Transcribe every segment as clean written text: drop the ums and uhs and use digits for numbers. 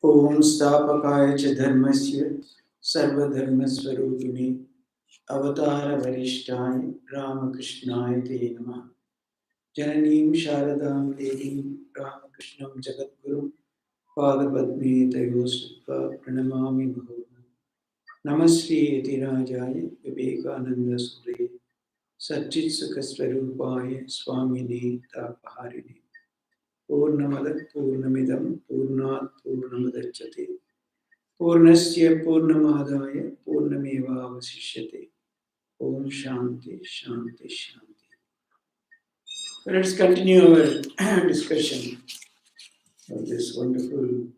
Om Stapakaya cha dharmasya sarvadharmasvarupini avatara varishtaya Ramakrishnaya te namah. Jananim Sharadam Devim Ramakrishnam Jagadgurum Padapadme Tayosutva Pranamami Bhava. Namaste Yatirajaya Vivekachudamani Sure Satchit Sukasvarupaya Swamini Tapaharini Purnamada Purnamidam Purnat Purnamadachyate Purnasya Purnamadaya Purnamevavasishyate. Om Shanti Shanti Shanti. Let's continue our discussion of this wonderful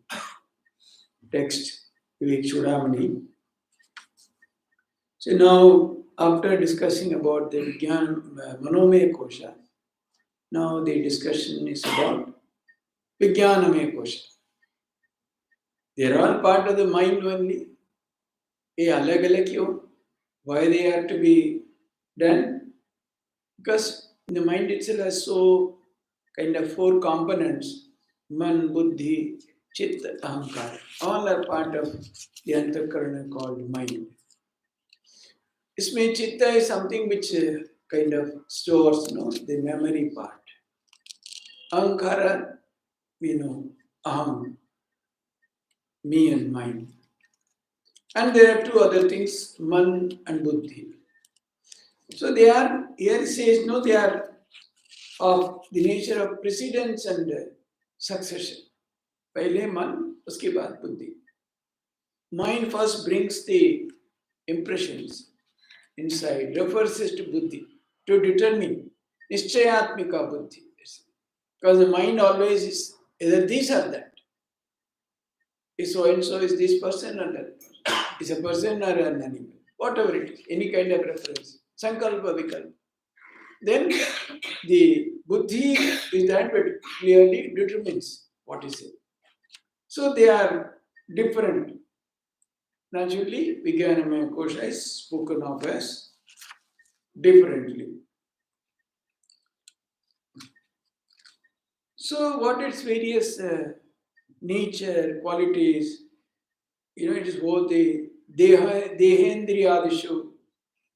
text, Vivekachudamani. So now, after discussing about the Manomaya Kosha, now the discussion is about Vijnanamaya Kosha. They are all part of the mind only. Why they have to be done? Because the mind itself has so kind of four components: man, buddhi, chitta, ahankara. All are part of the antakarana called mind. Isme chitta is something which kind of stores, the memory part. Ahankara, aham, me and mine. And there are two other things, man and buddhi. So they are, here it says, they are of the nature of precedence and succession. Pehle man, uske baad buddhi. Mind first brings the impressions inside, refers it to buddhi, to determine nischayatmika buddhi. Because the mind always is either this or that. Is so and so is this person or that person. Is a person or an animal. Whatever it is, any kind of reference. Sankalpa vikalpa. Then the buddhi is that which clearly determines what is it. So they are different. Naturally, Vijnanamaya Kosha is spoken of as differently. So what its various nature, qualities, it is both the Dehendriyadishu,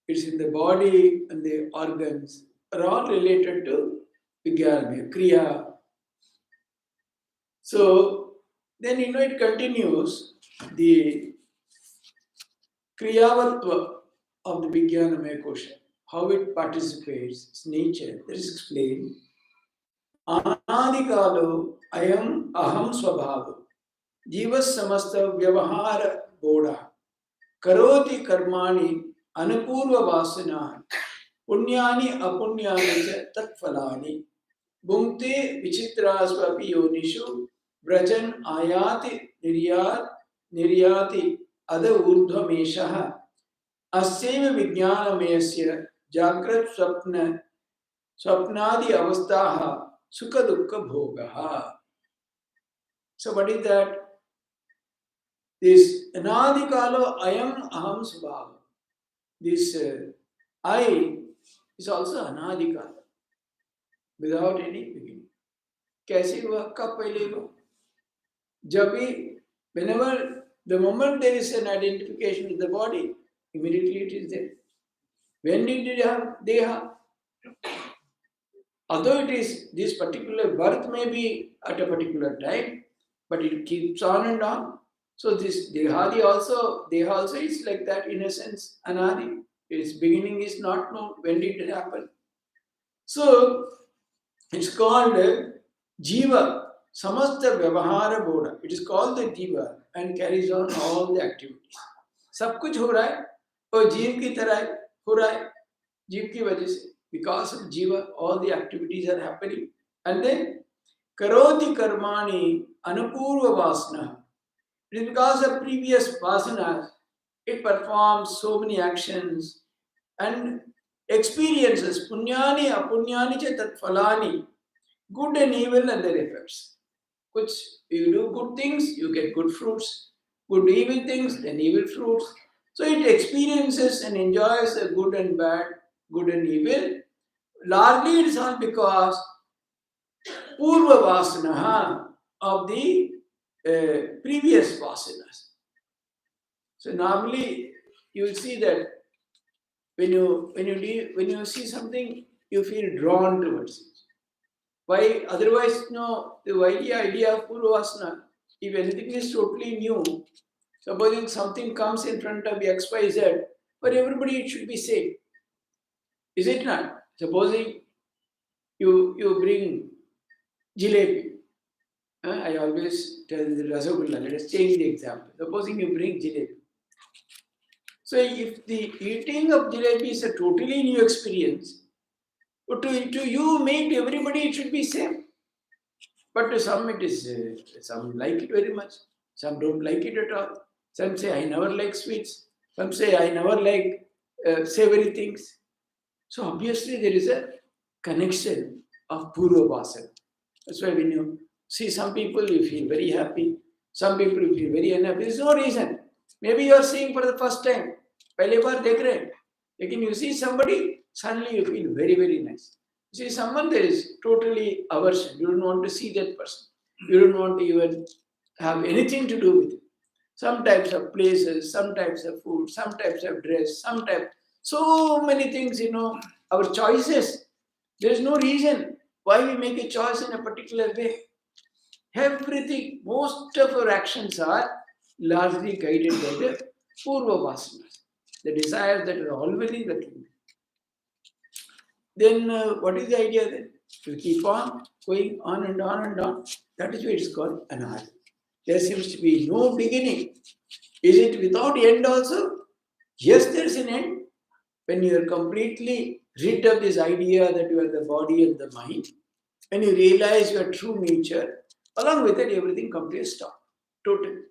it's in the body and the organs, are all related to Vijnanamaya, Kriya. So then it continues the Kriyavatva of the Vijnanamaya Kosha, how it participates, its nature, that is explained. Anadikalo ayam aham swabhava jivas samasta vyavahara boda karoti karmani anupurva vasana punyani apunyani cha tatphalani bhunte vichitrasvapi yonishu vrajan ayati niryati ada urdhvameshaha asyeva vijnanamesya jagrat swapnadi avastaha sukha dukkha bhogaha. So what is that? This anadikalo ayam aham svabhava. This I is also anadikala, without any beginning. Kaise hua? Kab pehle hua? Whenever, the moment there is an identification with the body, immediately it is there. When did it have deha? Although it is, this particular birth may be at a particular time, but it keeps on and on. So this deha also is like that in a sense, anadi. Its beginning is not known. When did it happen? So it's called jiva, samasta vyavahara boda. It is called the jiva and carries on all the activities. सब कुछ हो रहा है और जीव की तरह हो रहा है, जीव की वजह से. Because of jiva, all the activities are happening. And then karoti karmani anupurva vasana. It is because of previous vasanas, it performs so many actions and experiences, punyani apunyani cha tatphalani, good and evil and their effects. Which you do good things, you get good fruits. Good evil things, then evil fruits. So it experiences and enjoys the good and bad, good and evil. Largely it is all because purva vasana of the previous vasanas. So normally you will see that when you see something, you feel drawn towards it. Why? Otherwise, no. The idea of Purvasana, if anything is totally new, supposing something comes in front of X, Y, Z, for everybody it should be same. Is it not? Supposing you bring jalebi. I always tell the Rasagulla, let us change the example. Supposing you bring jalebi. So if the eating of jalebi is a totally new experience, to you, me, to everybody, it should be same. But to some it is, some like it very much, some don't like it at all. Some say, I never like sweets. Some say, I never like savory things. So obviously there is a connection of Purva Vasana. That's why when you see some people, you feel very happy. Some people you feel very unhappy. There is no reason. Maybe you are seeing for the first time. पहले बार देख रहे हैं. लेकिन you see somebody, suddenly you feel very, very nice. You see someone, there is totally aversion. You don't want to see that person. You don't want to even have anything to do with it. Some types of places, some types of food, some types of dress, some type. So many things, our choices. There is no reason why we make a choice in a particular way. Everything, most of our actions are largely guided by the Purva Vasanas, the desires that are already the king. Then what is the idea then? To keep on going on and on and on. That is why it is called anadi. There seems to be no beginning. Is it without end also? Yes, there is an end. When you are completely rid of this idea that you are the body and the mind, when you realize your true nature, along with it, everything comes to a stop. Totally.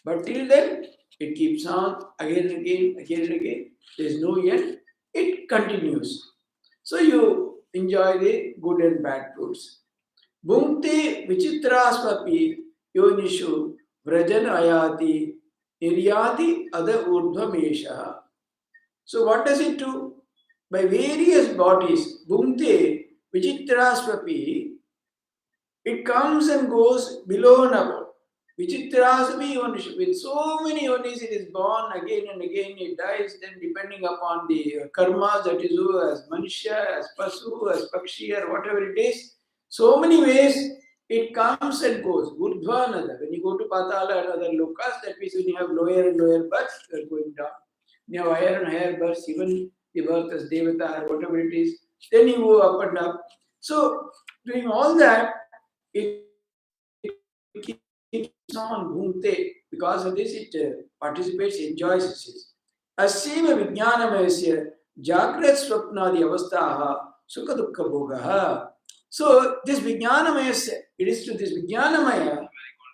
But till then, it keeps on again and again, again and again. There is no end. It continues. So you enjoy the good and bad fruits. Bhunte vichitrasvapi yonishu vrajan ayati niryati ada urdhvamesha. So what does it do? By various bodies, bhunte vichitrasvapi, it comes and goes below and above. Vichitrasvapi yonishu. With so many yonis, it is born again and again, it dies, then depending upon the karma that is as Manushya, as Pasu, as Pakshi, or whatever it is. So many ways it comes and goes. Urdhvanada. When you go to Patala and other lokas, that means when you have lower and lower births, you are going down. When you have higher and higher births, even the birth as Devata or whatever it is, then you go up and up. So doing all that, it keeps on bhunte. Because of this, it participates, enjoys it. Asima vijnanamayasya jagrat swapnadi avastaha sukha dukkha bhogaha. So this vijnanamayasya, it is to this vijnanamaya,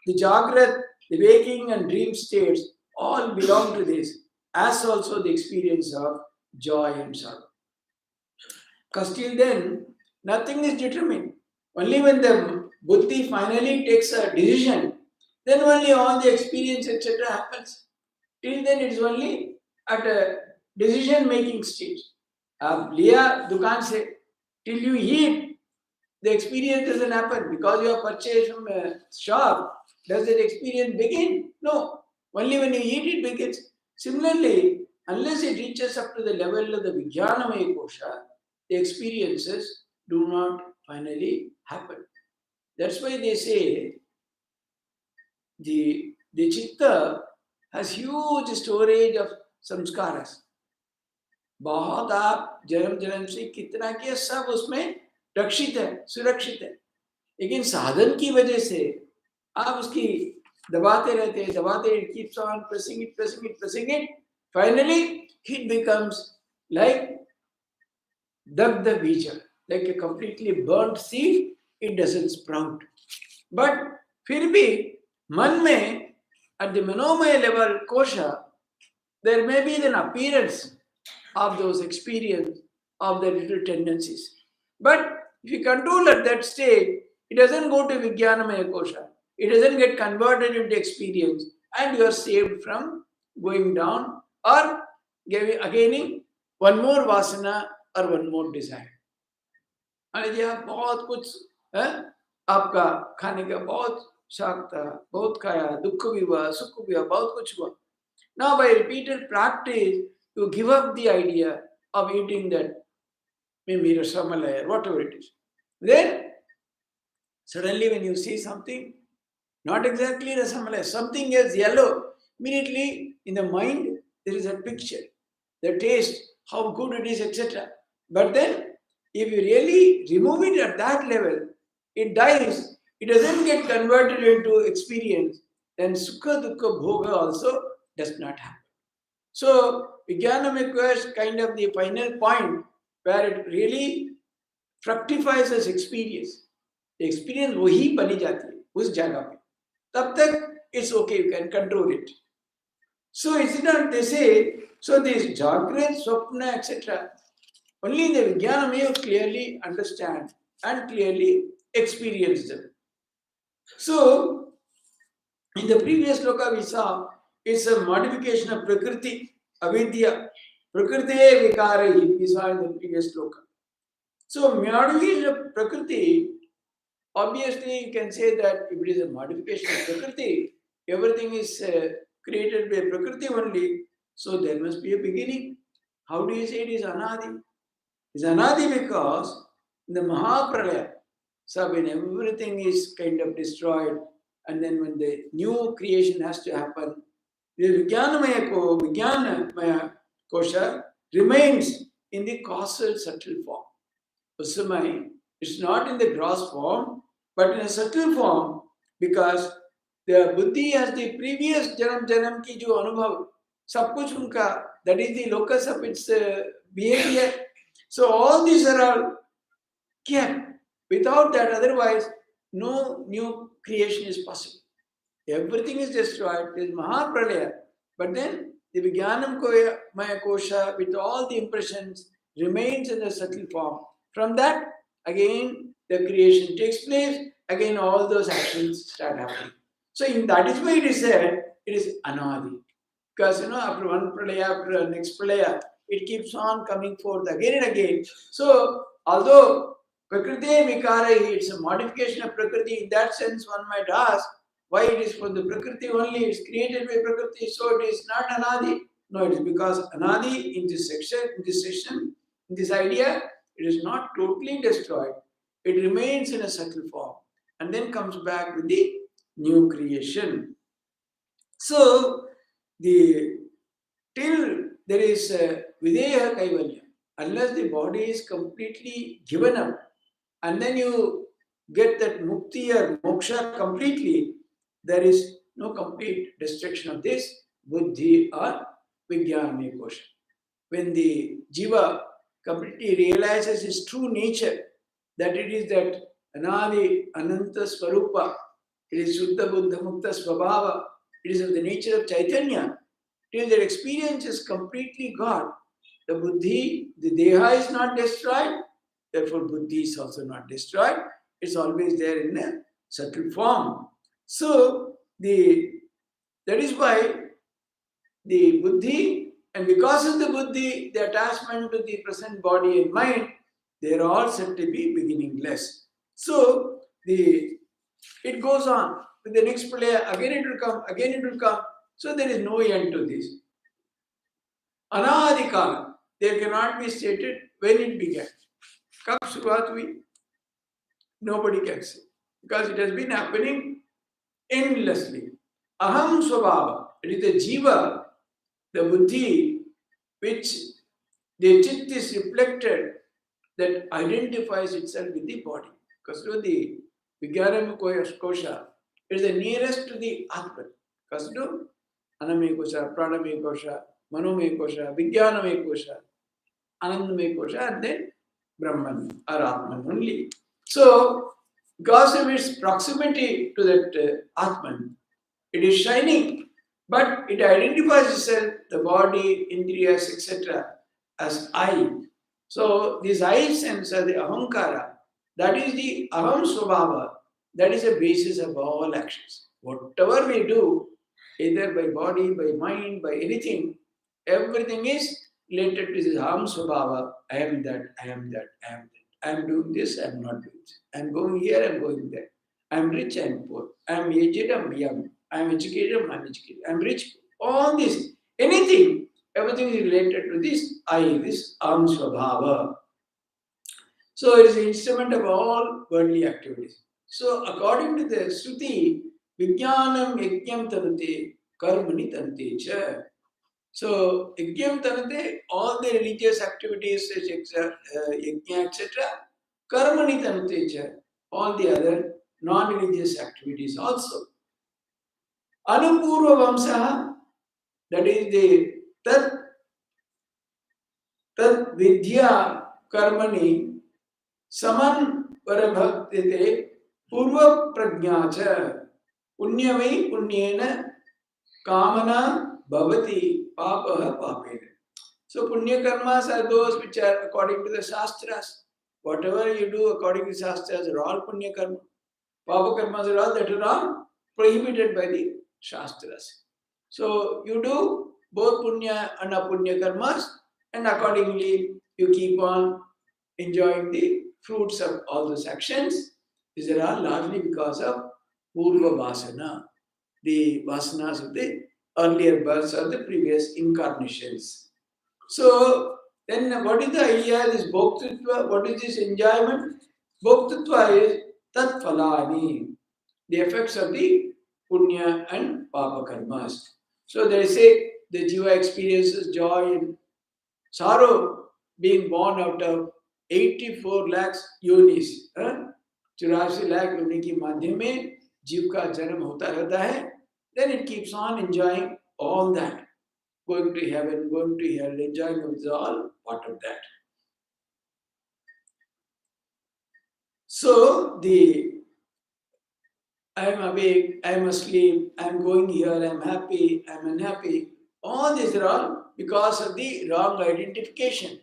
the jagrat, the waking and dream states, all belong to this, as also the experience of joy and sorrow. Because till then, nothing is determined. Only when the buddhi finally takes a decision, then only all the experience, etc. happens. Till then, it is only at a decision-making stage. Liya dukaan se, till you eat, the experience doesn't happen. Because you have purchased from a shop, does that experience begin? No. Only when you eat, it begins. Similarly, unless it reaches up to the level of the Vijnanamaya Kosha, the experiences do not finally happen. That's why they say the chitta has huge storage of samskaras. बहुत आप जन्म से कितना किया सब उसमें रक्षित है, सुरक्षित है. लेकिन साधन की वजह से आप उसकी दबाते रहते हैं, it keeps on pressing it. Finally, it becomes like dagda bija, like a completely burnt seed. It doesn't sprout. But फिर भी मन में, at the manomaya level, kosha, there may be an appearance of those experience of the little tendencies. But if you control at that state, it doesn't go to Vijnanamaya Kosha. It doesn't get converted into experience, and you are saved from going down or gaining one more vasana or one more desire. और यदि आप बहुत कुछ आपका खाने का बहुत Shakta, both kaya, dukkha viva, sukha viva, bahut kuch hua. Now by repeated practice, you give up the idea of eating that maybe rasamalai or whatever it is. Then suddenly when you see something, not exactly rasamalai, something else yellow, immediately in the mind there is a picture, the taste, how good it is, etc. But then if you really remove it at that level, it dies, it doesn't get converted into experience, then sukha dukkha bhoga also does not happen. So Vijnanam requires kind of the final point where it really fructifies as experience. The experience वही बनी जाती है उस जगह पे. तब तक it's okay, you can control it. So it's not, they say, so this Jagrat, Swapna, etc. Only in the Vijnanam you clearly understand and clearly experience them. So in the previous sloka we saw, it's a modification of Prakriti, Avidya. Prakriti Vikarahi, we saw in the previous sloka. So modification of Prakriti, obviously you can say that if it is a modification of Prakriti, everything is created by Prakriti only, so there must be a beginning. How do you say it is Anadi? It's Anadi because in the Mahapralaya, so when everything is kind of destroyed, and then when the new creation has to happen, the Vijnanamaya Kosha remains in the causal subtle form. Usamai, it's not in the gross form, but in a subtle form, because the buddhi has the previous janam ki jo anubhav, sab kuch unka, that is the locus of its behavior. So all these are all kept. Without that, otherwise, no new creation is possible. Everything is destroyed. There is Mahapralaya. But then the Vijnanam Maya Kosha with all the impressions remains in a subtle form. From that, again, the creation takes place. Again, all those actions start happening. So that is why it is said, it is Anadi. Because, after one Pralaya, after next Pralaya, it keeps on coming forth again and again. So, although Prakriti Vikarahi, it's a modification of Prakriti, in that sense one might ask, why it is for the Prakriti only, it's created by Prakriti, so it is not Anadi. No, it is because Anadi in this section, in this idea, it is not totally destroyed. It remains in a subtle form and then comes back with the new creation. So, till there is Videha Kaivalya, unless the body is completely given up, and then you get that mukti or moksha completely, there is no complete destruction of this buddhi or vijnana kosha. When the jiva completely realizes his true nature, that it is that anadi ananta swarupa, it is Shuddha Buddha Mukta Svabhava, it is of the nature of Chaitanya, till that experience is completely gone. The buddhi, the deha is not destroyed, therefore buddhi is also not destroyed. It's always there in a subtle form. So that is why the buddhi, and because of the buddhi, the attachment to the present body and mind, they are all said to be beginningless. So it goes on with the next prayer, again it will come, again it will come. So there is no end to this. Anadikala, there cannot be stated when it began. Kab शुरुआत हुई? Nobody can say, because it has been happening endlessly. Aham swabhava, it is the jiva, the buddhi, which the chit is reflected, that identifies itself with the body. Because the Vijnana Kosha is the nearest to the Atman. Because Aname Kosha, Praname Kosha, Manome Kosha, Vijnaname Kosha, Anandame Kosha, and then Brahman or Atman only. So, because of its proximity to that Atman, it is shining, but it identifies itself, the body, indriyas, etc., as I. So, this I sense as the ahankara, that is the aham swabhava, that is the basis of all actions. Whatever we do, either by body, by mind, by anything, everything is related to this aham swabhava. I am that, I am that, I am that. I am doing this, I am not doing this. I am going here, I am going there. I am rich, I am poor. I am aged, I am young. I am educated, I am uneducated. I am rich. All this, anything, everything is related to this I, this Aham Swabhava. So it is an instrument of all worldly activities. So according to the Shruti, Vijnanam Yajnam Tanute Karmani Tanute Cha. So Yajnam Tanute, all the religious activities, Yajna, etc. Karmani Tanute Cha, all the other non-religious activities also. Anupurva Vamsaha, that is the Tat Vidya Karmani Saman Varabhaktite Purva Prajnacha Punyavai Punyena Kamana Bhavati Papaha Papena. So Punya Karmas are those which are according to the Shastras. Whatever you do according to Shastras are all Punya Karma. Papa Karmas are all that are all prohibited by the Shastras. So you do both Punya and Apunya Karmas, and accordingly you keep on enjoying the fruits of all those actions. These are all largely because of Purva Vasana, the Vasanas of the earlier births or the previous incarnations. So, then what is the idea? This Bhoktritva, what is this enjoyment? Bhoktritva is Tat Phalani, the effects of the Punya and Papa Karmas. So, they say the Jiva experiences joy and sorrow being born out of 84 lakhs yonis. 84 lakh योनि के माध्यम में जीव का जन्म होता रहता है. Then it keeps on enjoying all that. Going to heaven, going to hell, enjoying is all part of that. So, I am awake, I am asleep, I am going here, I am happy, I am unhappy. All these are all because of the wrong identification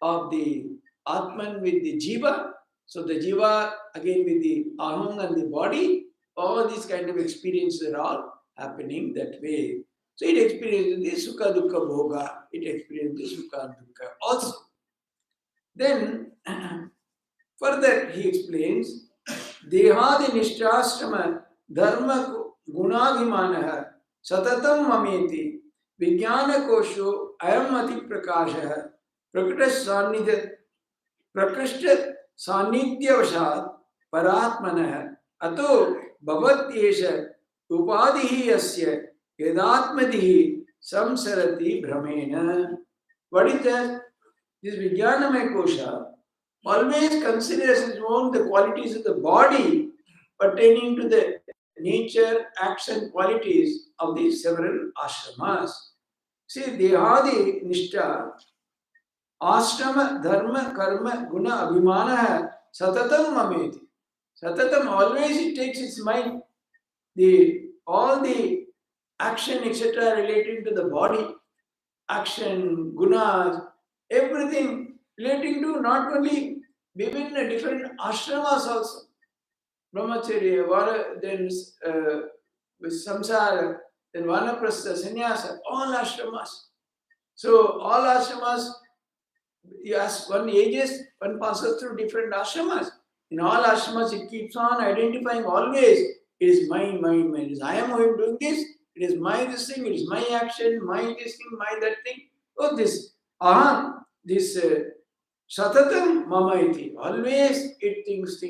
of the Atman with the Jiva. So the Jiva again with the Aham and the body, all these kind of experiences are all happening that way. So it experiences the Sukha Dukkha Bhoga, it experiences the Sukha Dukkha also. Then further he explains, Dehadi Nishtashrama Dharma Gunabhimanaha Satatam Mameti Vijnana Kosho Ayamati Prakasha Prakashta Sanidhyavashat Paratmanah Ato Bhavatyesha Upadihi Yasya Yedatmadihi Samsarati Brahmena. What is that? This Vijnanamaya Kosha always considers his own the qualities of the body pertaining to the nature, action, qualities of the several ashramas. See, Dehadi Nishta, Ashrama, Dharma, Karma, Guna, Abhimana, Satatam Mameti. Satatam always it takes its mind, all the action, etc., relating to the body, action, gunas, everything relating to not only within different ashramas also. Brahmacharya, then with samsara, then vanaprastha, sannyasa, all ashramas. So all ashramas, yes, one ages, one passes through different ashramas. In all ashramas, it keeps on identifying always, it is mine, mine, mine. It is I am who am doing this, it is my this thing, it is my action, my this thing, my that thing. Oh, this, this Satatam Mama iti. Always it thinks,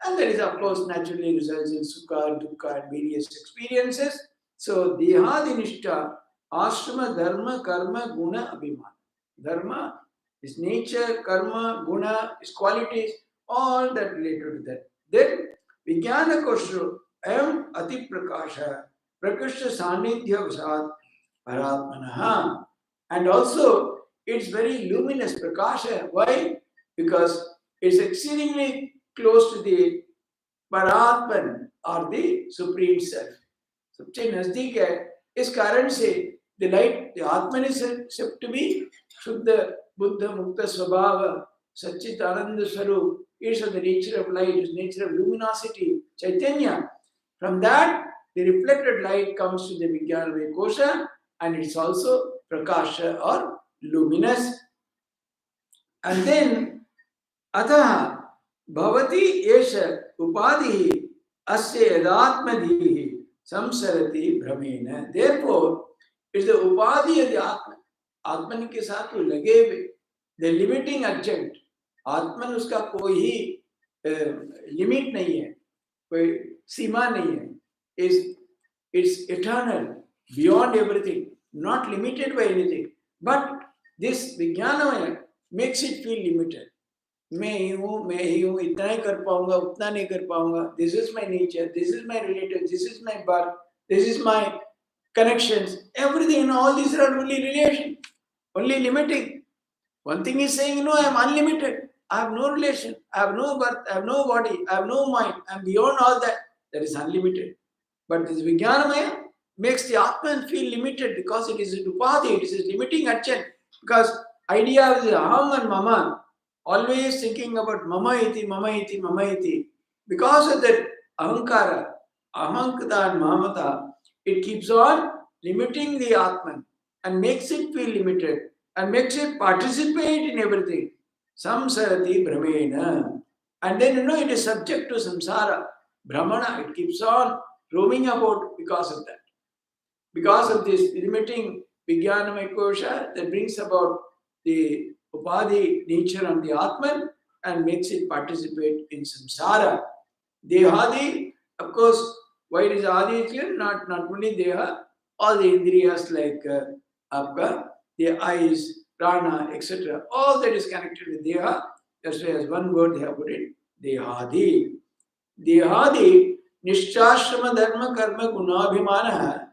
and that is of course naturally results in Sukha, Dukkha and various experiences. So Dehadi Nishta, Ashrama, Dharma, Karma, Guna, Abhimana. Dharma is nature, Karma, Guna is qualities, all that related to that. Then Vijnana Kosho, Ayam Ati Prakasha, Prakashta Sanidhya Vasat, Paratmanaha. And also it's very luminous, Prakasha. Why? Because it's exceedingly close to the Paratman or the Supreme Self. सबसे नजदीक है, इस कारण से the light, the Atman is said to be Shuddha, Buddha, Mukta, Svabhava, Satchit, Ananda Swarup. It's of the nature of light, it's nature of luminosity, Chaitanya. From that, the reflected light comes to the Vijnanamaya Kosha, and it's also Prakasha or luminous. And then Ataha Bhavati Esha Upadihi asya yadatmadhihi samsarati brahmena. Therefore, it's the upadhi of the Atman. Atman के साथ वो लगे हुए, the limiting agent. आत्मन उसका कोई ही limit नहीं है, कोई सीमा नहीं है. It's eternal, beyond everything, not limited by anything. But this Vijnanamaya makes it feel limited. मैं ही हूँ, इतना ही कर पाऊंगा, उतना नहीं कर पाऊंगा. This is my nature, this is my relative, this is my birth, this is my connections. Everything, all these are only relation, only limiting. One thing is saying, I am unlimited. I have no relation, I have no birth, I have no body, I have no mind, I am beyond all that. That is unlimited. But this Vijnanamaya makes the Atman feel limited because it is a upadhi, it is a limiting agent. Because idea of the aham and mama, always thinking about mama iti, mama iti, mama iti. Because of that ahankara, ahankata and mahamata, it keeps on limiting the Atman and makes it feel limited and makes it participate in everything. Samsarati brahmena. And then, it is subject to samsara, brahmana. It keeps on roaming about because of that. Because of this limiting Vijnanamaya kosha that brings about the upadhi nature of the Atman and makes it participate in samsara. Dehadi, of course, why it is Adi is clear? Not only Deha, all the Indriyas like Apka, the eyes, prana, etc. All that is connected with Deha. That's why as one word they have put it, Dehadi. Dehadi, Nishchashrama Dharma Karma Gunabhimana,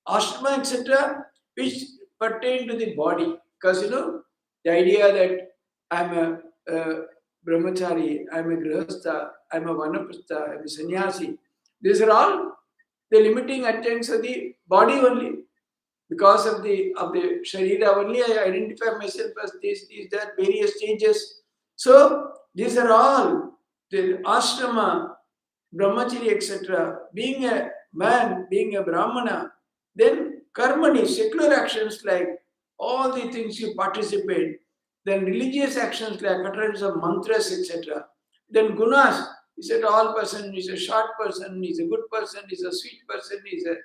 Ashrama, etc., which pertain to the body. Because the idea that I'm a brahmachari, I'm a grihastha, I'm a vanaprastha, I'm a sannyasi. These are all the limiting attempts of the body only. Because of the sharira only, I identify myself as these that various stages. So these are all the ashrama, brahmachari, etc. Being a man, being a brahmana, then karmani, secular actions like all the things you participate, then religious actions like utterance of mantras, etc. Then gunas, is a tall person, is a short person, is a good person, is a sweet person, is a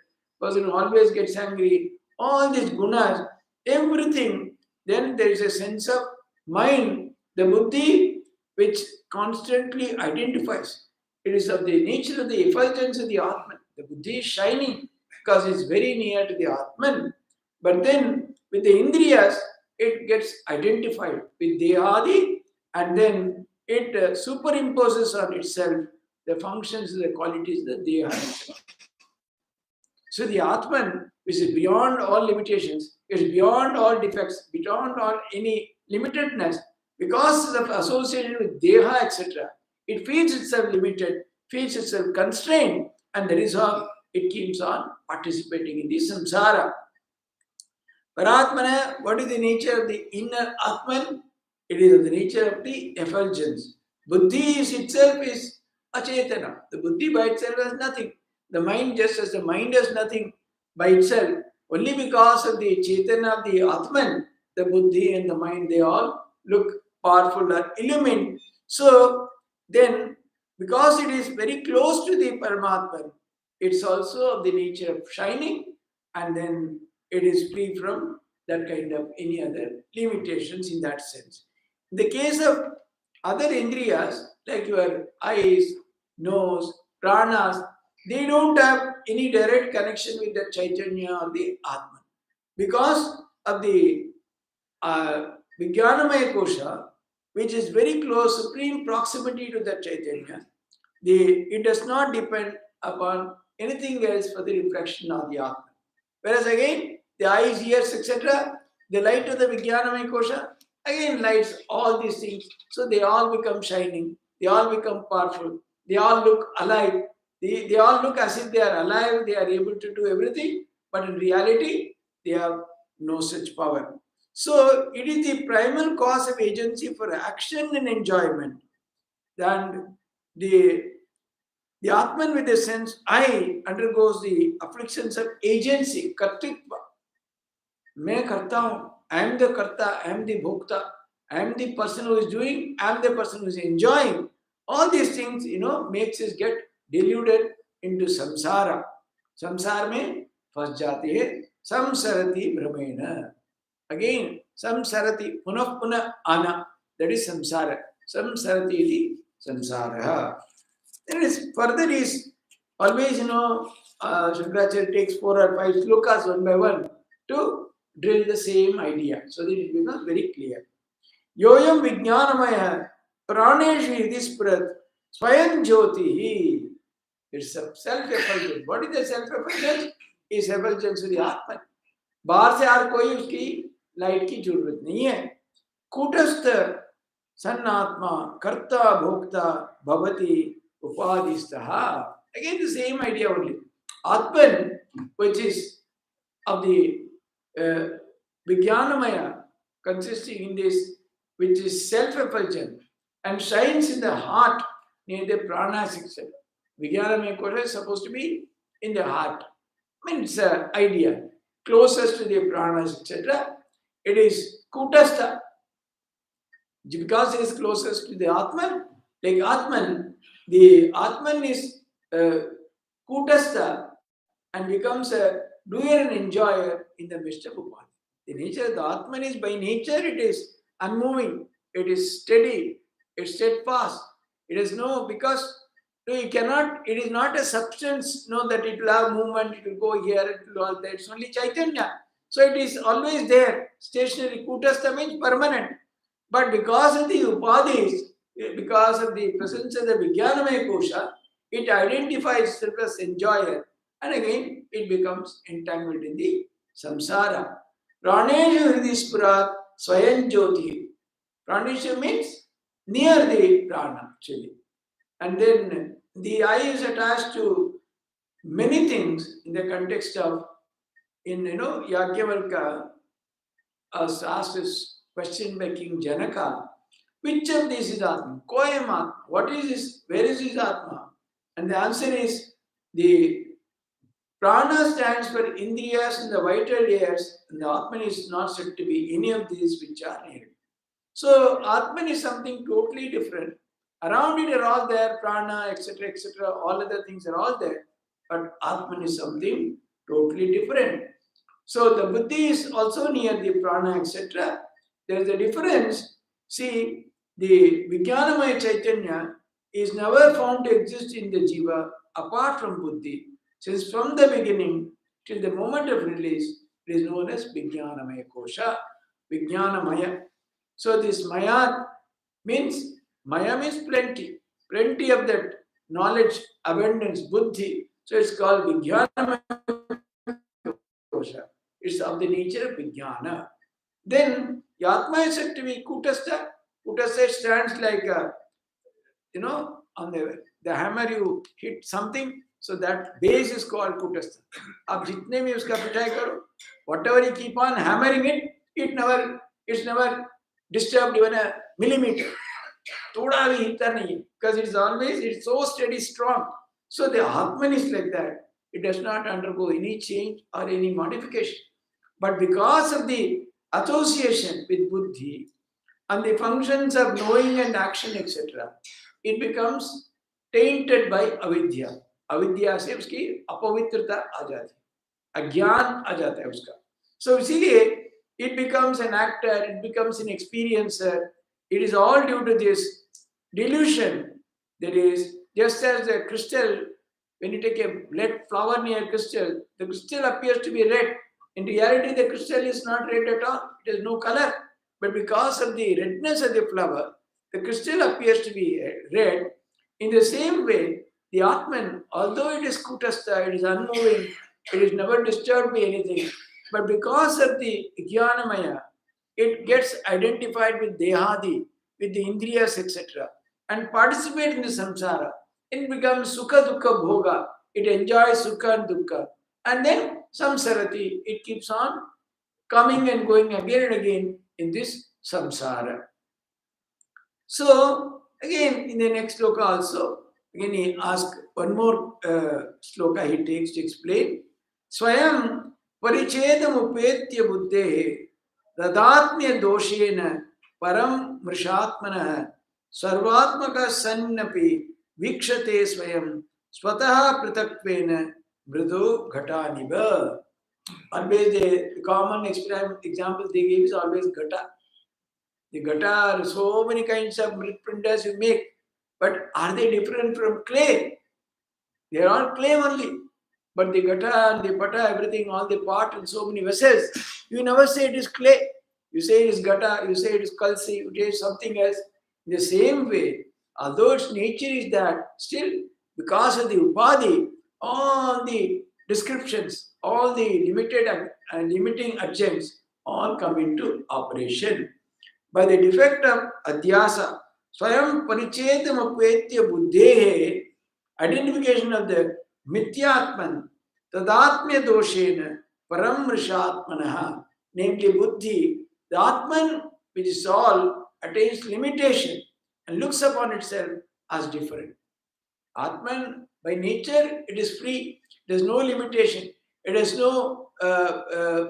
person who always gets angry. All these gunas, everything. Then there is a sense of mind, the buddhi, which constantly identifies. It is of the nature of the effulgence of the Atman. The buddhi is shining because it's very near to the Atman. But then with the Indriyas, it gets identified with Dehadi and then it superimposes on itself the functions, the qualities that they have. So the Atman, which is beyond all limitations, is beyond all defects, beyond all any limitedness, because of association with Deha, etc. It feels itself limited, feels itself constrained, and that is how it keeps on participating in the samsara. Paratmana, what is the nature of the inner Atman? It is of the nature of the effulgence. Buddhi itself is achetana. The buddhi by itself has nothing. The mind, just as the mind has nothing by itself, only because of the chetana of the Atman, the buddhi and the mind, they all look powerful or illumined. So then, because it is very close to the Paramatman, it's also of the nature of shining, and then it is free from that kind of any other limitations in that sense. In the case of other indriyas, like your eyes, nose, pranas, they don't have any direct connection with the Chaitanya or the Atman. Because of the Vijnanamaya Kosha, which is very close, supreme proximity to the Chaitanya, it does not depend upon anything else for the reflection of the Atman. Whereas again, the eyes, ears, etc., the light of the Vijnanamaya Kosha, again lights all these things. So they all become shining, they all become powerful, they all look alive, they all look as if they are alive, they are able to do everything, but in reality, they have no such power. So it is the primal cause of agency for action and enjoyment. And the Atman with the sense I undergoes the afflictions of agency, kartitva. मैं करता हूँ, I am the karta, I am the bhokta, I am the person who is doing, I am the person who is enjoying. All these things, makes us get deluded into samsara. Samsara में फंस जाते हैं. Samsarati brahmena. Again, samsarati punah punah ana. That is samsara. Samsarati iti samsara. Then is further is always, Shankaracharya takes 4 or 5 slokas one by one to drill the same idea so that it becomes very clear. Yoyam vijnanamaya praneshu iti sprat swayam jyotihi. It's a self-effulgence. What is the self-effulgence? Is effulgence of the Atman. बाहर से हर कोई उसकी light की जरूरत नहीं है. कूटस्थ सन्नात्मा कर्ता भोक्ता भवति upadistha. Again the same idea only. Atman, which is of the Vijnanamaya, consisting in this, which is self-effulgent and shines in the heart near the pranas itself. Vijnanamaya kosha is supposed to be in the heart. Means idea. Closest to the pranas, etc. It is kutastha. Because it is closest to the Atman, like Atman, the Atman is kutastha and becomes a doer and enjoyer in the midst of Upadhi. The nature of the Atman is by nature, it is unmoving, it is steady, it's steadfast. It is no, because you cannot, it is not a substance, that it will have movement, it will go here, it will all there. It's only Chaitanya. So it is always there, stationary. Kutastha means permanent. But because of the upadhis, because of the presence of the Vijnanamaya kosha, it identifies itself as enjoyer. And again, it becomes entangled in the samsara. Praneshu hridispurat swayam jyoti. Praneshu means near the prana, actually. And then the I is attached to many things in the context of, Yagyavalkya asked this question by King Janaka, which of these is Atma? Koyam Atma. What is this? Where is his Atma? And the answer is, the prana stands for Indriyas in the vital layers, and the Atman is not said to be any of these which are needed. So Atman is something totally different. Around it are all there, prana, etc., etc., all other things are all there. But Atman is something totally different. So the buddhi is also near the prana, etc. There is a difference. See, the Vijnanamaya Chaitanya is never found to exist in the jiva apart from buddhi. Since from the beginning till the moment of release, it is known as Vijnanamaya Kosha, Vijnanamaya. So this Maya means plenty, plenty of that knowledge, abundance, buddhi. So it's called Vijnanamaya Kosha. It's of the nature of Vijnana. Then Yatma is said to be Kutastha. Kutastha stands like on the hammer you hit something, so that base is called Kutastha. Ab jitne bhi uska pitai karo, whatever you keep on hammering it, it's never disturbed even a millimeter. Thoda bhi hilta nahi, because it's so steady, strong. So the Atman is like that. It does not undergo any change or any modification. But because of the association with buddhi and the functions of knowing and action, etc., it becomes tainted by avidya. Avidya से उसकी अपवित्रता आ जाती है, अज्ञान आ जाता है उसका. So इसीलिए it becomes an actor, it becomes an experiencer. It is all due to this delusion. That is, just as the crystal, when you take a red flower near crystal, the crystal appears to be red. In reality, the crystal is not red at all. It has no color. But because of the redness of the flower, the crystal appears to be red. In the same way, the Atman, although it is kutastha, it is unmoving, it is never disturbed by anything. But because of the Jnanamaya, it gets identified with Dehadi, with the Indriyas, etc., and participate in the samsara. It becomes Sukha Dukkha Bhoga. It enjoys Sukha and Dukkha. And then samsarati, it keeps on coming and going again and again in this samsara. So, again, in the next sloka also, again he asks one more sloka he takes to explain. Swayam parichedam upetya buddhehe dadatmya doshena param mrishatmanah sarvatmaka sannapi vikshate swayam Swataha pritatvena mridu ghataniva. Always the common example they give is always ghata. The ghata are so many kinds of printers you make, but are they different from clay? They are all clay only. But the ghata and the pata, everything, all the pot and so many vessels, you never say it is clay. You say it is ghata, you say it is kalsi, you say something else. In the same way, although its nature is that, still, because of the upadhi, all the descriptions, all the limited and limiting adjuncts, all come into operation. By the defect of adhyasa, swayam parichetam apvetya buddhehe, identification of the mityatman, tadatmya doshena, param rishatmanaha, namely buddhi, the atman, which is all, attains limitation and looks upon itself as different. Atman, by nature, it is free. There is no limitation. It has no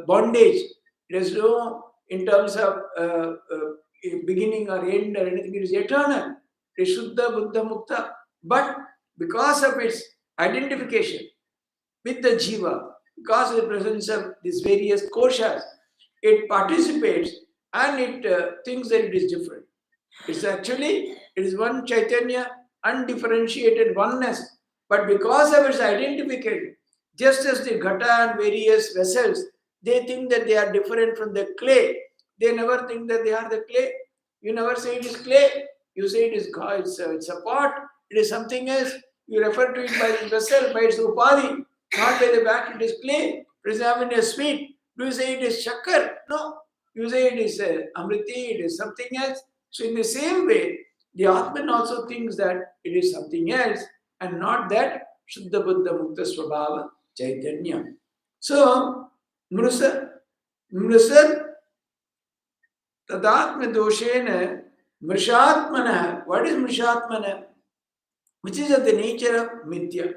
bondage. It has no, in terms of beginning or end or anything. It is eternal. It is Shuddha, Buddha, Mukta. But because of its identification with the Jiva, because of the presence of these various koshas, it participates and it thinks that it is different. It's actually, it is one Chaitanya, undifferentiated oneness. But because of its identification, just as the ghata and various vessels, they think that they are different from the clay. They never think that they are the clay. You never say it is clay. You say it is God. It's a pot. It is something else. You refer to it by its vessel, by its upadhi, not by the fact it is clay. For example, in a sweet, do you say it is shakkar? No. You say it is amriti, it is something else. So in the same way, the Atman also thinks that it is something else and not that Shuddha Buddha Mukta Swabhava Chaitanya. So, Mrusar Tadatma Doshena Mrishatmana. What is Mrishatmana? Which is of the nature of Mithya.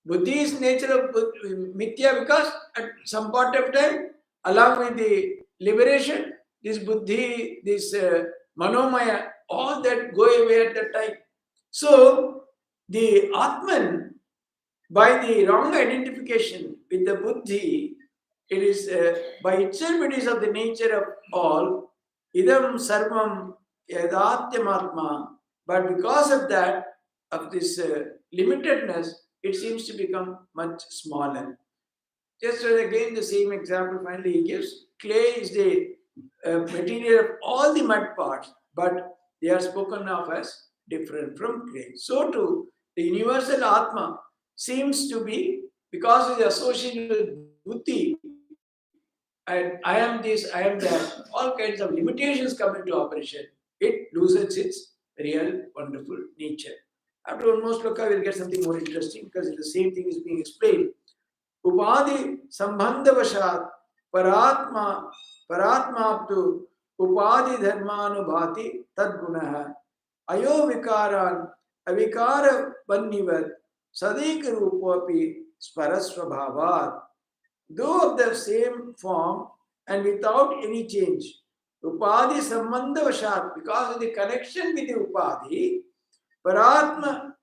Buddhi is nature of Mithya because at some point of time, along with the liberation, this Buddhi, this Manomaya, all that go away at that time. So, the Atman, by the wrong identification with the Buddhi, it is by itself it is of the nature of all, idam sarvam yadatyamatma, but because of that, of this limitedness, it seems to become much smaller. Just as again the same example finally he gives, clay is the material of all the mud parts, but they are spoken of as different from clay. So too, the universal Atma seems to be, because of the association with buddhi, and I am this, I am that, all kinds of limitations come into operation. It loses its real wonderful nature. After one more sloka, we'll get something more interesting because the same thing is being explained. Upadhi sambandhavashat paratma paratmaptu upadhi dharmanubhati tadgunaha ayo vikaran avikara bannivat sadika rupapi sparasvabhavat. Though of the same form and without any change, upadhi sambandhavashat, because of the connection with the upadhi, paratma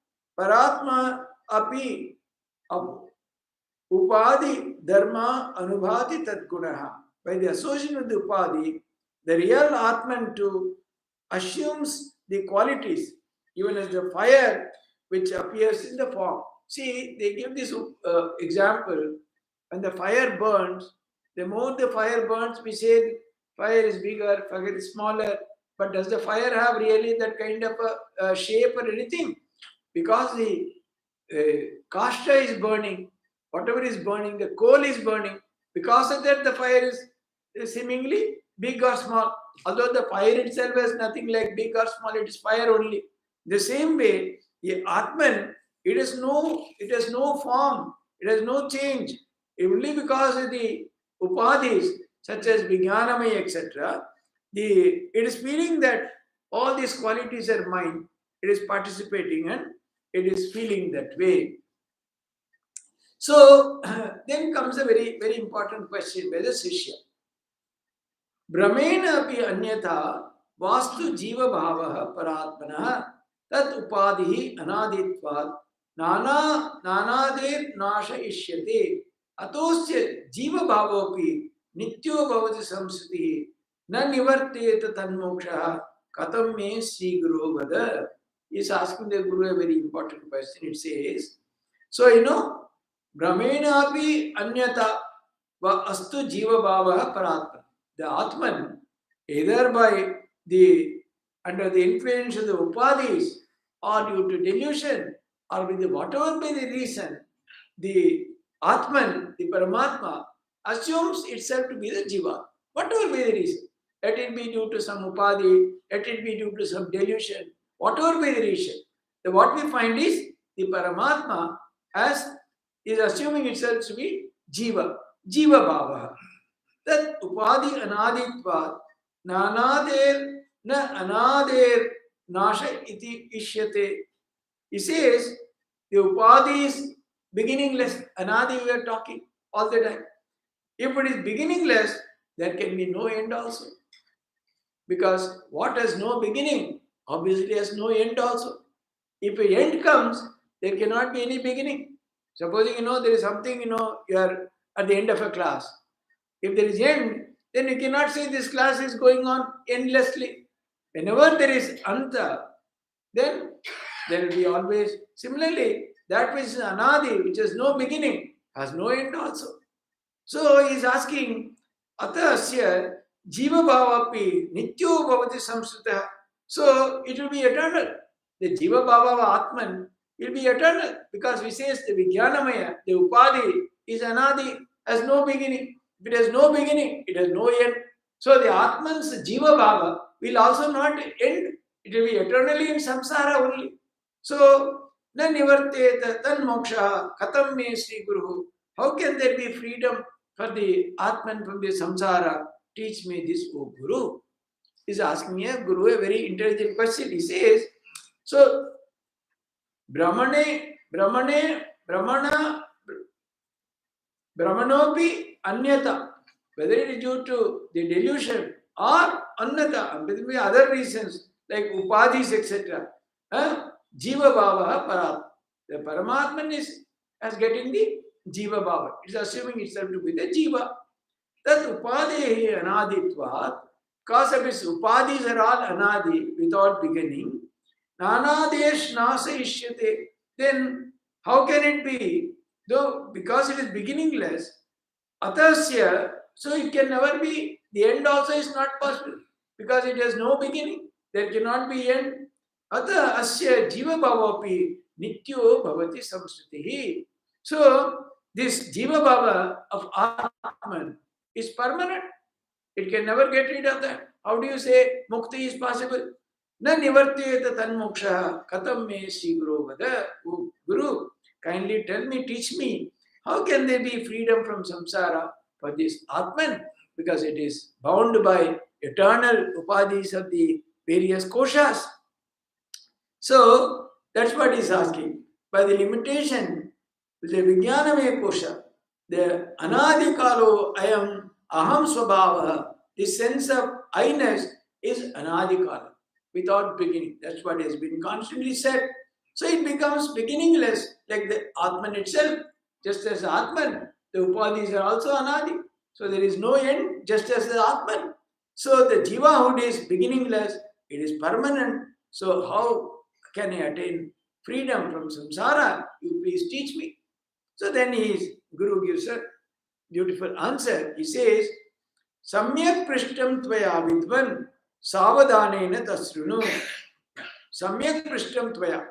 api upadhi dharma anubhati tadgunaha. By the association with the upadhi, the real Atman too assumes the qualities, even as the fire which appears in the form. See, they give this example. When the fire burns, the more the fire burns, we say fire is bigger, fire is smaller. But does the fire have really that kind of a shape or anything? Because the kashta is burning, whatever is burning, the coal is burning. Because of that, the fire is seemingly big or small. Although the fire itself has nothing like big or small, it is fire only. The same way, the Atman, it has no form, it has no change. Only because of the upadhis, such as Vijnanamaya, etc., it is feeling that all these qualities are mine. It is participating and it is feeling that way. So then comes a very, very important question by the Sishya. Brahmena api anyatha vastu jiva bhavaha paratmanah tat upadhihi anaditvat Nanadir nasha ishyate. Atosya jiva bhavopi nityo bhavati samsati na nivarteta tanmoksha katam me sri guru vada. He is asking the Guru a very important question. It says, so Brahmena api anyata va astu jiva bhava paratma. The Atman, either by the under the influence of the upadhis or due to delusion or with whatever be the reason, the Atman, the Paramatma, assumes itself to be the Jiva. Whatever be the reason. Let it be due to some upadhi, let it be due to some delusion, whatever be the reason. What we find is the Paramatma is assuming itself to be Jiva, Jiva Bhava. That upadhi anaditva nanader na anader nasha iti ishyate. He says the upadhi is beginningless. Anadi we are talking all the time. If it is beginningless, there can be no end also. Because what has no beginning obviously has no end also. If an end comes, there cannot be any beginning. Supposing there is something you are at the end of a class. If there is end, then you cannot say this class is going on endlessly. Whenever there is anta, then there will be always. Similarly, that which is anadi, which has no beginning, has no end also. So he is asking, ata asya jiva bhavapi nityo bhavati samsrita. So it will be eternal. The jiva bhava atman will be eternal because we say the vijnanamaya, the upadhi is anadi, has no beginning. If it has no beginning, it has no end. So the atman's jiva bhava will also not end. It will be eternally in samsara only. So na nivarteta tan moksha katam me sri guru. How can there be freedom for the atman from the samsara? Teach me this, O Guru. He is asking a Guru a very intelligent question. He says, so Brahmane, Brahmana, Brahmanopi anyata, whether it is due to the delusion or anyata, with other reasons like upadhis, etc. Jiva bhava parat. The Paramatman is as getting the Jiva bhava. It is assuming itself to be the Jiva. That upadhi anaditvat, because of its upadhis are all anadi, without beginning. Nanadesh nasa ishyate. Then how can it be? Though because it is beginningless, atasya, so it can never be. The end also is not possible because it has no beginning. There cannot be end. Ata asya jiva bhavapi nityo bhavati samsritihi. So this jiva bhava of Atman is permanent. It can never get rid of that. How do you say mukti is possible? Na nivarteta tan moksha katam me sri guru vada. Guru, kindly tell me, teach me, how can there be freedom from samsara for this Atman? Because it is bound by eternal upadhis of the various koshas. So that's what he's asking. By the limitation, the vijnanamaya kosha, the anadikalo ayam aham swabhava, the sense of I-ness is anadikala, without beginning. That's what has been constantly said. So it becomes beginningless, like the Atman itself. Just as Atman, the upadhis are also anadi. So there is no end, just as the Atman. So the jivahood is beginningless, it is permanent. So how can I attain freedom from samsara? You please teach me. So then Guru gives a beautiful answer. He says, Samyak prishtam tvaya vidvan savadhanena tasrunu. Samyak prishtam tvaya.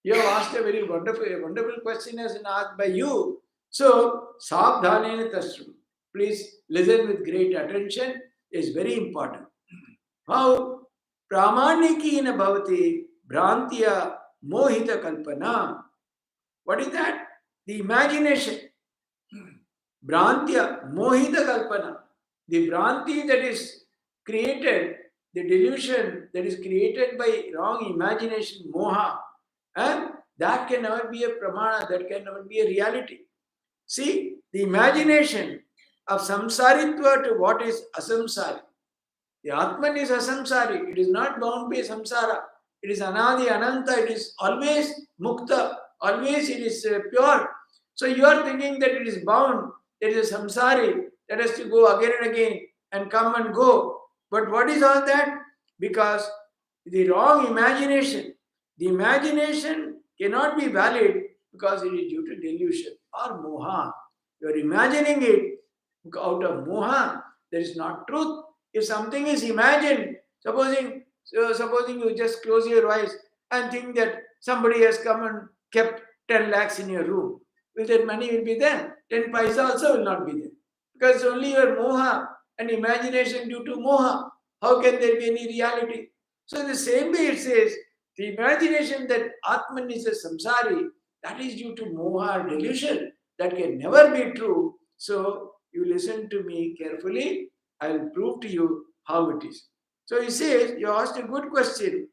You have asked a very wonderful question as asked by you. So, savadhanena tasrunu. Please listen with great attention. It's very important. How pramaniki bhavati Bhrantiya mohita kalpana. What is that? The imagination. Bhrantiya mohita kalpana. The Bhranti that is created, the delusion that is created by wrong imagination, moha, and that can never be a pramana, that can never be a reality. See, the imagination of samsaritva to what is asamsari. The Atman is asamsari, it is not bound by samsara. It is anadi, ananta, it is always mukta Always it is pure. So you are thinking that it is bound, that it is samsari, that has to go again and again and come and go. But what is all that? Because the wrong imagination. The imagination cannot be valid because it is due to delusion or moha. You are imagining it out of moha. That is not truth. If something is imagined, supposing you just close your eyes and think that somebody has come and kept 10 lakhs in your room, will that money will be there? 10 paisa also will not be there. Because only your moha and imagination due to moha. How can there be any reality? So in the same way it says, the imagination that Atman is a samsari, that is due to moha or delusion. That can never be true. So you listen to me carefully. I will prove to you how it is. So he says, you asked a good question.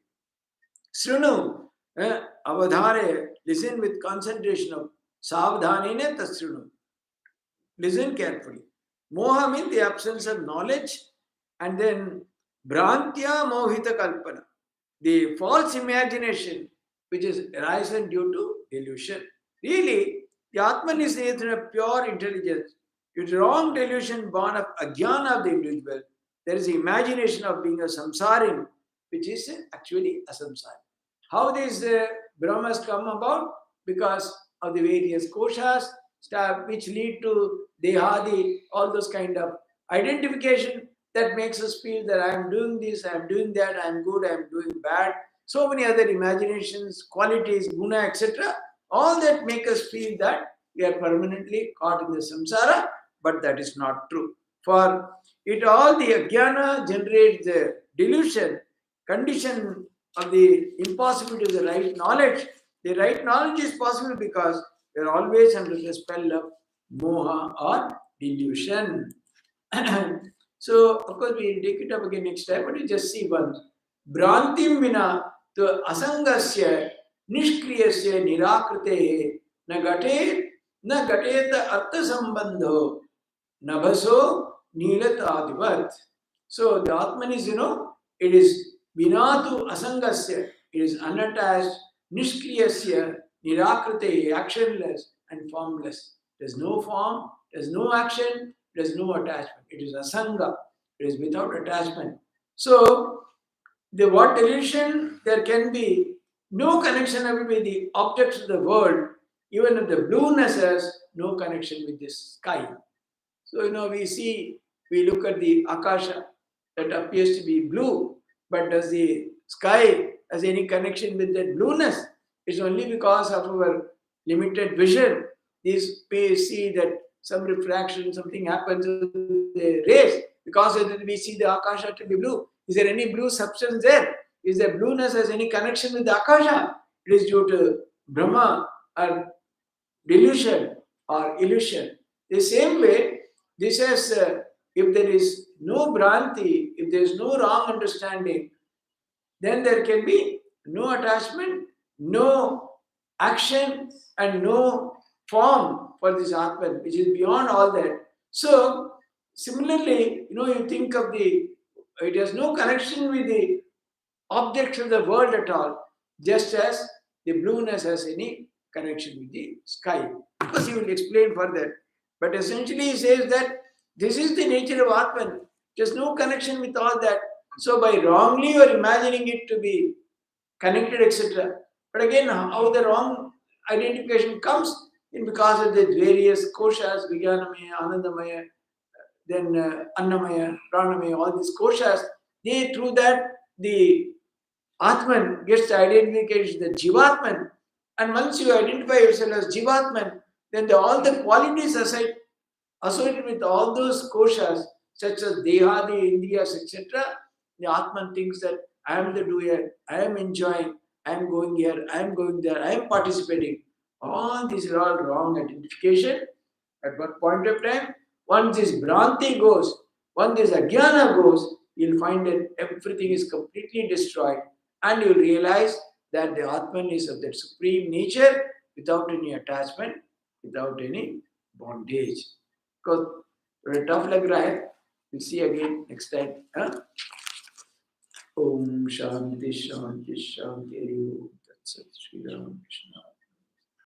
Srinu, avadhare, listen with concentration of savdhanine tasrinu. Listen carefully. Moha means the absence of knowledge, and then Brantya Mohita Kalpana, the false imagination which is arisen due to delusion. Really, the Atman is a pure intelligence. It's wrong delusion born of ajnana of the individual. There is the imagination of being a samsarin, which is actually a samsara. How this Brahmas come about? Because of the various koshas, which lead to dehadi, all those kind of identification that makes us feel that I am doing this, I am doing that, I am good, I am doing bad. So many other imaginations, qualities, guna, etc. All that make us feel that we are permanently caught in the samsara, but that is not true. For it all, the ajnana generates the delusion, condition of the impossibility of the right knowledge. The right knowledge is possible because we are always under the spell of moha or delusion. So, of course, we will take it up again next time, but you just see one. Brantim vina to asangasya nishkriyasya nirakrite na gateta artha sambandho nabhaso nilatadivat. So, the Atman is, it is vinatu asangasya, it is unattached, nishkriyasya nirakrite, actionless and formless. There's no form, there's no action, there's no attachment. It is asanga. It is without attachment. So, the what delusion? There can be no connection with the objects of the world, even if the blueness has no connection with this sky. So, we look at the akasha that appears to be blue, but does the sky has any connection with that blueness? It's only because of our limited vision. These we see that some refraction, something happens with the rays. Because of that, we see the akasha to be blue. Is there any blue substance there? Is there blueness has any connection with the akasha? It is due to Brahma or delusion or illusion. The same way, this says if there is no Bhranti, if there is no wrong understanding, then there can be no attachment, no action, and no form for this Atman, which is beyond all that. So, similarly, you think of it has no connection with the objects of the world at all, just as the blueness has any connection with the sky. Of course, he will explain further. But essentially, he says that this is the nature of Atman. There's no connection with all that. So, by wrongly you are imagining it to be connected, etc. But again, how the wrong identification comes in because of the various koshas, Vijnanamaya, Anandamaya, then Annamaya, Pranamaya, all these koshas, through that the Atman gets identification, the Jivatman. And once you identify yourself as Jivatman, then all the qualities associated with all those koshas, such as Dehadi, Indriyas, etc., the Atman thinks that I am the doer, I am enjoying, I am going here, I am going there, I am participating. All these are all wrong identification. At one point of time, once this Bhranti goes, once this Ajnana goes, you'll find that everything is completely destroyed and you'll realize that the Atman is of that supreme nature without any attachment, without any bondage. Because tough lag raha hai. We'll see again next time. Om Shanti Shanti Shanti. That's Sri Ramakrishna.